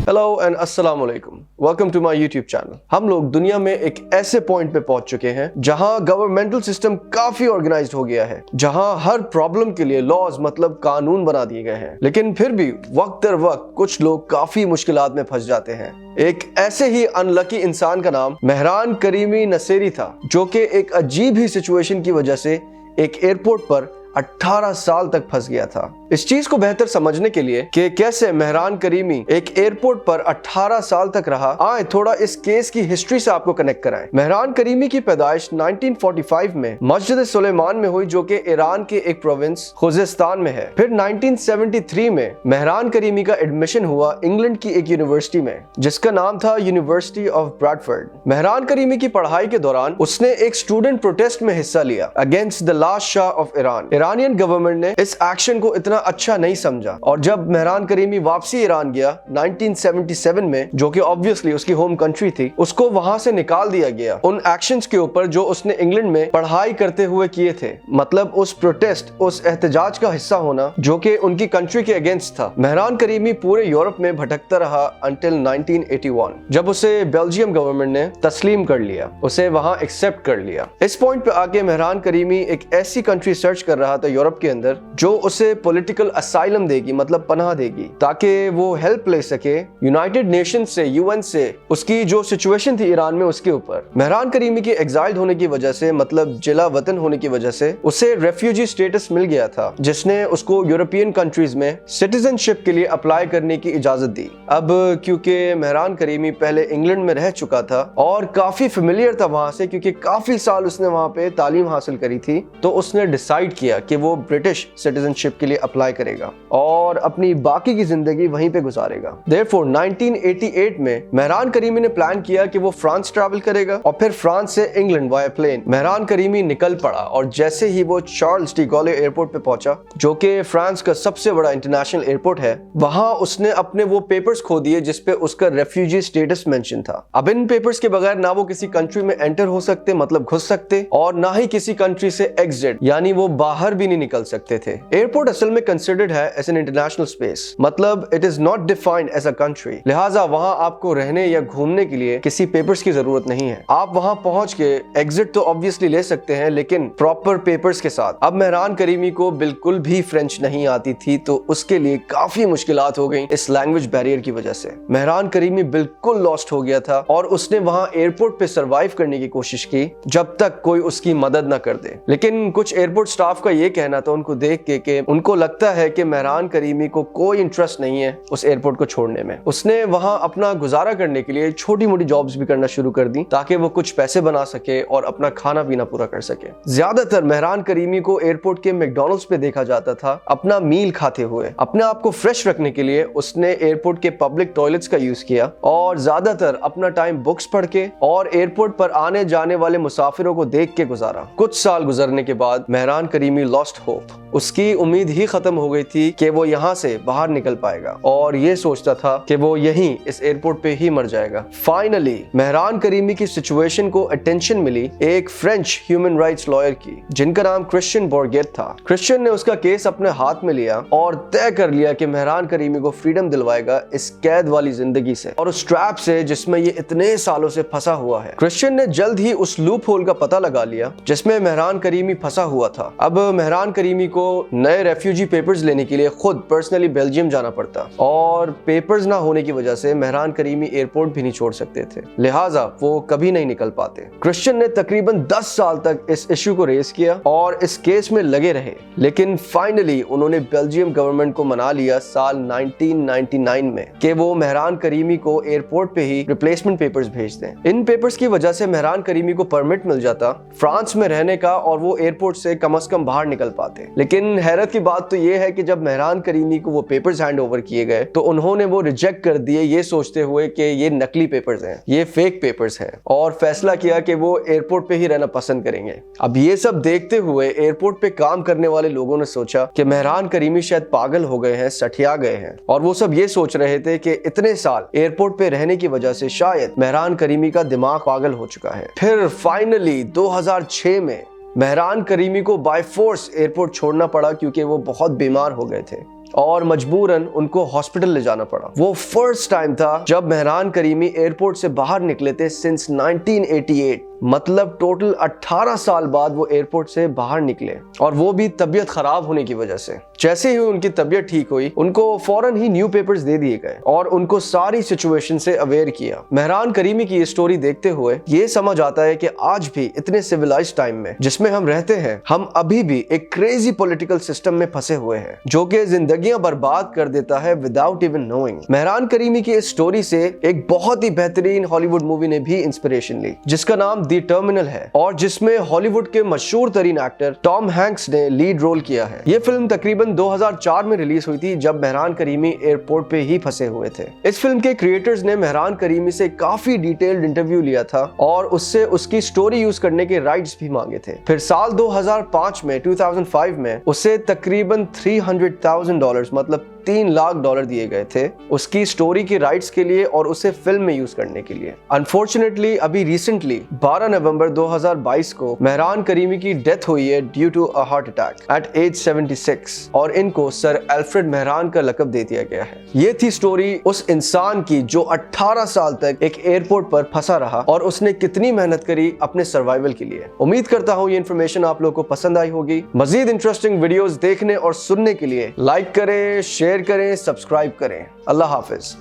Hello and अस्सलाम वालेकुम, welcome to my YouTube channel. हम लोग दुनिया में एक ऐसे पॉइंट पे पहुंच चुके हैं जहां गवर्नमेंटल सिस्टम काफी ऑर्गेनाइज्ड हो गया है, जहां हर प्रॉब्लम के लिए लॉज मतलब कानून बना दिए गए हैं, लेकिन फिर भी वक्त दर वक्त कुछ लोग काफी मुश्किलात में फंस जाते हैं। एक ऐसे ही अनलकी इंसान का नाम मेहरान करीमी नसेरी था, जो कि एक अजीब ही सिचुएशन की वजह से एक एयरपोर्ट पर 18 साल तक फंस गया था। इस चीज को बेहतर समझने के लिए कि कैसे मेहरान करीमी एक एयरपोर्ट पर 18 साल तक रहा, आए थोड़ा इस केस की हिस्ट्री से आपको कनेक्ट कराएं। मेहरान करीमी की पैदाइश 1945 में मस्जिद सुलेमान में हुई, जो कि ईरान के एक प्रोविंस खुजेस्तान में है। फिर 1973 में मेहरान करीमी का एडमिशन हुआ इंग्लैंड की एक यूनिवर्सिटी में, जिसका नाम था university of Bradford. Mehran creamy की पढ़ाई के दौरान उसने एक स्टूडेंट प्रोटेस्ट में हिस्सा लिया against the last Shah of Iran. Iranian government ने इस एक्शन को इतना अच्छा नहीं समझा, और जब मेहरान करीमी वापसी ईरान गया 1977 में, जो कि ऑब्वियसली उसकी होम कंट्री थी, उसको वहां से निकाल दिया गया उन एक्शंस के ऊपर जो उसने इंग्लैंड में पढ़ाई करते हुए किए थे। मतलब उस प्रोटेस्ट, उस एहतजाज का हिस्सा होना जो कि उनकी कंट्री के अगेंस्ट था। मेहरान करीमी पूरे यूरोप में भटकता रहा अंटिल 1981, जब उसे बेल्जियम गवर्नमेंट ने तस्लीम कर लिया, उसे वहां एक्सेप्ट कर लिया। इस पॉइंट पे आके मेहरान करीमी एक ऐसी कंट्री सर्च कर रहा था यूरोप के अंदर जो उसे पॉलिटिकल असाइलम देगी, मतलब पनाह देगी, ताकि वो हेल्प ले सके यूनाइटेड नेशन से, यूएन से, उसकी जो सिचुएशन थी ईरान में उसके ऊपर। मेहरान करीमी के एग्जाइल्ड होने की वजह से, मतलब जिला वतन होने की वजह से, उसे रेफ्यूजी स्टेटस मिल गया था, जिसने उसको यूरोपियन कंट्रीज में सिटीजनशिप के लिए अप्लाई करने की इजाजत दी। अब क्योंकि मेहरान करीमी पहले इंग्लैंड में रह चुका था और काफी फेमिलियर था वहां से, क्योंकि काफी साल उसने वहां पे तालीम हासिल करी थी, तो उसने डिसाइड किया कि वो ब्रिटिश सिटीजनशिप के लिए अप्लाई करेगा और अपनी बाकी की जिंदगी वहीं पे गुजारेगा। Therefore 1988 में मेहरान करीमी ने प्लान किया कि वो फ्रांस ट्रैवल करेगा और फिर फ्रांस से England via plane Mehran Karimi निकल पड़ा। और जैसे ही वो चार्ल्स डी गॉले एयरपोर्ट पे पहुंचा, जो कि फ्रांस का सबसे बड़ा इंटरनेशनल एयरपोर्ट है, वहां उसने अपने वो पेपर्स खो दिए जिसपे उसका रेफ्यूजी स्टेटस मेंशन था। अब इन पेपर्स के बगैर ना वो किसी कंट्री में एंटर हो सकते, मतलब घुस सकते, और ना ही किसी कंट्री से एग्जिट, यानी वो बाहर भी नहीं निकल सकते थे। एयरपोर्ट असल में कंसिडर्ड है एज एन इंटरनेशनल स्पेस, मतलब it is not defined as a country, लिहाजा वहां आपको रहने या घूमने के लिए किसी पेपर्स की जरूरत नहीं है। आप वहां पहुंच के एग्जिट तो ऑब्वियसली ले सकते हैं, लेकिन प्रॉपर पेपर्स के साथ। अब मेहरान करीमी को बिल्कुल भी फ्रेंच नहीं आती थी, तो उसके लिए काफी मुश्किलात हो गई इस लैंग्वेज बैरियर की वजह से। मेहरान करीमी बिल्कुल लॉस्ट हो गया था और उसने वहां एयरपोर्ट पे सर्वाइव करने की कोशिश की जब तक कोई उसकी मदद ना कर दे। लेकिन कुछ एयरपोर्ट स्टाफ का ये कहना था उनको देख के उनको लगता है कि मेहरान करीमी को कोई इंटरेस्ट नहीं है उस एयरपोर्ट को छोड़ने में। उसने वहां अपना गुजारा करने के लिए छोटी मोटी जॉब्स भी करना शुरू कर दी, ताकि वो कुछ पैसे बना सके और अपना खाना पीना पूरा कर सके। ज्यादातर मेहरान करीमी को एयरपोर्ट के मैकडॉनल्ड्स पे देखा जाता था अपना मील खाते हुए। अपने आप को फ्रेश रखने के लिए उसने एयरपोर्ट के पब्लिक टॉयलेट्स का यूज किया और ज्यादातर अपना टाइम बुक्स पढ़ के और एयरपोर्ट पर आने जाने वाले मुसाफिरों को देख के गुजारा। कुछ साल गुजरने के बाद मेहरान करीमी लॉस्ट होप, उसकी उम्मीद ही खत्म हो गई थी कि वो यहाँ से बाहर निकल पाएगा, और ये सोचता था कि वो यहीं इस एयरपोर्ट पे ही मर जाएगा। फाइनली मेहरान करीमी की सिचुएशन को अटेंशन मिली एक फ्रेंच ह्यूमन राइट्स लॉयर की, जिनका नाम क्रिश्चियन बोर्गेट था। क्रिश्चियन ने उसका केस अपने हाथ में लिया और तय कर लिया कि मेहरान करीमी को फ्रीडम दिलवाएगा इस कैद वाली जिंदगी से और उस ट्रैप से जिसमें ये इतने सालों से फंसा हुआ है। क्रिश्चियन ने जल्द ही उस लूप होल का पता लगा लिया जिसमें मेहरान करीमी फंसा हुआ था। अब मेहरान करीमी को नए रेफ्यूजी पेपर्स लेने के लिए खुद पर्सनली बेल्जियम जाना पड़ता, और पेपर्स ना होने की वजह से मेहरान करीमी एयरपोर्ट भी नहीं छोड़ सकते थे, लिहाजा वो कभी नहीं निकल पाते। क्रिश्चियन ने तकरीबन 10 साल तक इस इश्यू को रेस किया और इस केस में लगे रहे, लेकिन फाइनली उन्होंने बेल्जियम गवर्नमेंट को मना लिया साल 1999 में कि वो मेहरान करीमी को एयरपोर्ट पे ही रिप्लेसमेंट पेपर्स भेज दें। इन पेपर्स की वजह से मेहरान करीमी को परमिट मिल जाता फ्रांस में रहने का और वो एयरपोर्ट से कम से कम बाहर निकल पाते। लेकिन हैरत की बात तो ये है कि जब मेहरान करीमी को वो पेपर्स हैंड ओवर किए गए तो उन्होंने वो रिजेक्ट कर दिए, ये सोचते हुए कि ये नकली पेपर्स हैं, ये फेक पेपर्स हैं, और फैसला किया कि वो एयरपोर्ट पे ही रहना पसंद करेंगे। अब ये सब देखते हुए एयरपोर्ट पे काम करने वाले लोगों ने सोचा कि मेहरान करीमी शायद पागल हो गए हैं, सठिया गए हैं, और वो सब ये सोच रहे थे कि इतने साल एयरपोर्ट पे रहने की वजह से शायद मेहरान करीमी का दिमाग पागल हो चुका है। फिर फाइनली 2006 में मेहरान करीमी को बाय फोर्स एयरपोर्ट छोड़ना पड़ा क्योंकि वो बहुत बीमार हो गए थे और मजबूरन उनको हॉस्पिटल ले जाना पड़ा। वो फर्स्ट टाइम था जब मेहरान करीमी एयरपोर्ट से बाहर निकले थे सिंस 1988, मतलब टोटल 18 साल बाद वो एयरपोर्ट से बाहर निकले, और वो भी तबीयत खराब होने की वजह से। जैसे ही उनकी तबीयत ठीक हुई, उनको फौरन ही न्यू पेपर्स दे दिए गए और उनको सारी सिचुएशन से अवेयर किया। मेहरान करीमी की ये स्टोरी देखते हुए ये समझ आता है कि आज भी इतने सिविलाइज्ड टाइम में जिसमें हम रहते हैं, हम अभी भी एक क्रेजी पॉलिटिकल सिस्टम में फंसे हुए हैं जो कि जिंदगियां बर्बाद कर देता है without even knowing. Mehran creamy की इस स्टोरी से एक बहुत ही बेहतरीन हॉलीवुड मूवी ने भी इंस्पिरेशन ली जिसका नाम दी टर्मिनल है और जिसमें हॉलीवुड के मशहूर तरीन एक्टर टॉम हैंक्स ने लीड रोल किया है। ये फिल्म तकरीबन 2004 में रिलीज हुई थी जब मेहरान करीमी एयरपोर्ट पे ही फंसे हुए थे। इस फिल्म के क्रिएटर्स ने मेहरान करीमी से काफी डिटेल्ड इंटरव्यू लिया था और उससे उसकी स्टोरी यूज करने के राइट्स भी मांगे थे। फिर साल 2005 में 2005 में उसे तकरीबन $300,000 मतलब $3 लाख दिए गए थे उसकी स्टोरी के राइट्स के लिए और उसे फिल्म में यूज करने के लिए। अनफॉर्चुनेटली अभी रिसेंटली 12 नवंबर 2022 को मेहरान करीमी की डेथ हुई है due to a heart attack at age 76 और इनको सर अल्फ्रेड मेहरान का लक़ब दे दिया गया है। ये थी स्टोरी उस इंसान की जो 18 साल तक एक एयरपोर्ट पर फंसा रहा और उसने कितनी मेहनत करी अपने सर्वाइवल के लिए। उम्मीद करता हूँ ये इन्फॉर्मेशन आप लोगों को पसंद आई होगी। मजीद इंटरेस्टिंग वीडियोस देखने और सुनने के लिए लाइक करें, शेयर करें, सब्सक्राइब करें। अल्लाह हाफिज।